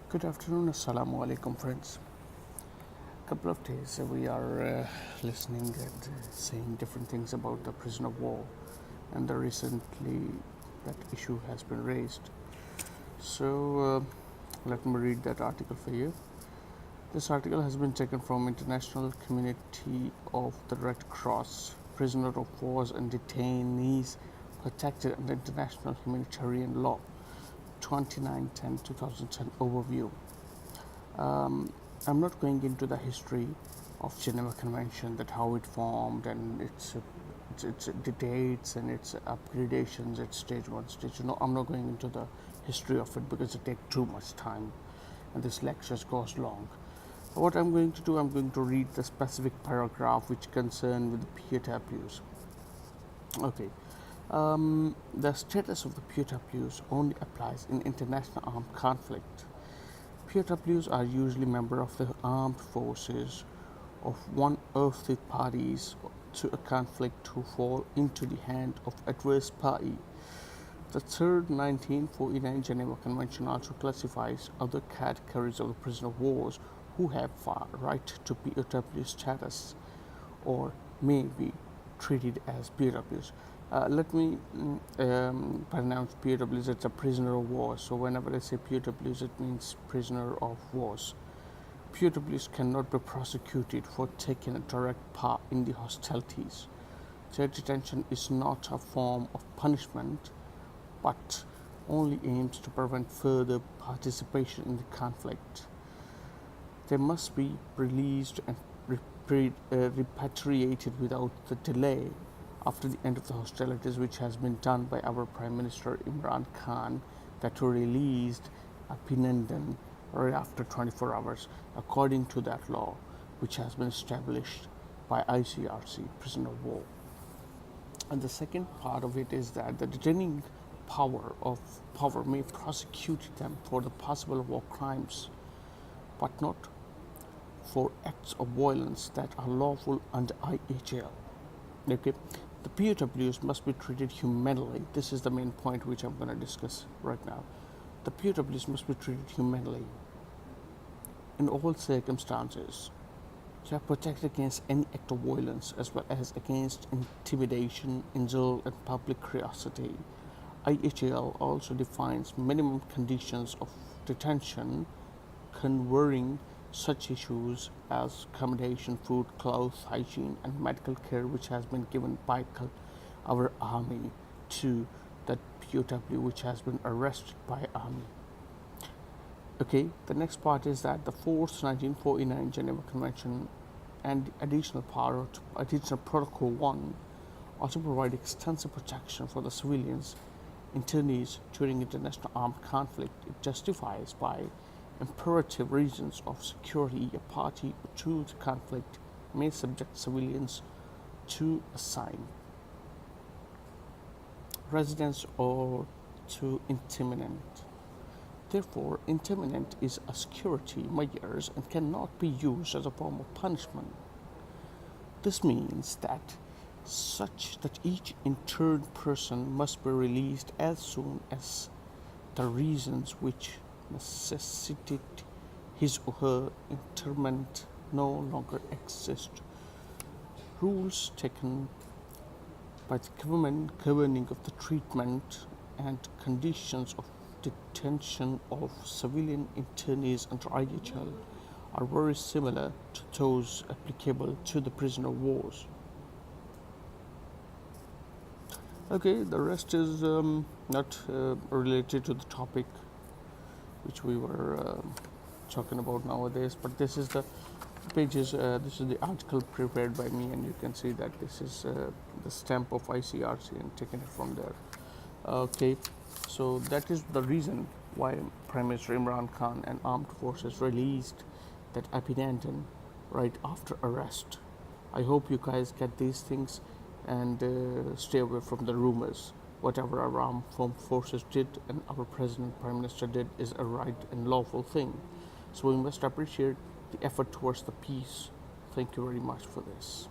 Good afternoon, Assalamu alaikum, friends. Couple of days we are listening and saying different things about the prisoner of war, and recently that issue has been raised. So let me read that article for you. This article has been taken from International Community of the Red Cross, prisoner of wars and detainees protected under international humanitarian law, 29/10/2010 overview. I'm not going into the history of Geneva Convention, that how it formed and its dates and its upgradations at stage one, stage two. No, I'm not going into the history of it because it takes too much time, and this lecture goes long. What I'm going to do, I'm going to read the specific paragraph which concern with the POWs. Okay. The status of the POWs only applies in international armed conflict. POWs are usually members of the armed forces of one of the parties to a conflict who fall into the hand of adverse party. The third 1949 Geneva Convention also classifies other categories of the prisoner of wars who have right to POW status or may be treated as POWs. Let me pronounce POWs. It's a prisoner of war. So whenever I say POWs, it means prisoner of wars. POWs cannot be prosecuted for taking a direct part in the hostilities. Their detention is not a form of punishment, but only aims to prevent further participation in the conflict. They must be released and repatriated without the delay after the end of the hostilities, which has been done by our Prime Minister Imran Khan, that were released Abhinandan right after 24 hours, according to that law, which has been established by ICRC, prisoner of war. And the second part of it is that the detaining power may prosecute them for the possible war crimes, but not for acts of violence that are lawful under IHL. Okay, the POWs must be treated humanely. This is the main point which I'm going to discuss right now. The POWs must be treated humanely in all circumstances. They are protected against any act of violence as well as against intimidation, insult, and public curiosity. IHL also defines minimum conditions of detention, covering such issues as accommodation, food, clothes, hygiene, and medical care, which has been given by our army to that POW which has been arrested by army. Okay, the next part is that the fourth 1949 Geneva Convention and additional protocol 1 also provide extensive protection for the civilians internees during international armed conflict. It justifies by imperative reasons of security a party to the conflict may subject civilians to assign residence or to internment. Therefore, internment is a security measure and cannot be used as a form of punishment. This means that each interned person must be released as soon as the reasons which necessitate his or her internment no longer exist. Rules taken by the government governing of the treatment and conditions of detention of civilian internees under IHL are very similar to those applicable to the prisoner of wars. Okay, the rest is not related to the topic which we were talking about nowadays, but this is the pages, this is the article prepared by me, and you can see that this is the stamp of ICRC and taken it from there. Okay, so that is the reason why Prime Minister Imran Khan and armed forces released that Abhinandan right after arrest. I hope you guys get these things and stay away from the rumors. Whatever our armed forces did and our president, prime minister did is a right and lawful thing. So we must appreciate the effort towards the peace. Thank you very much for this.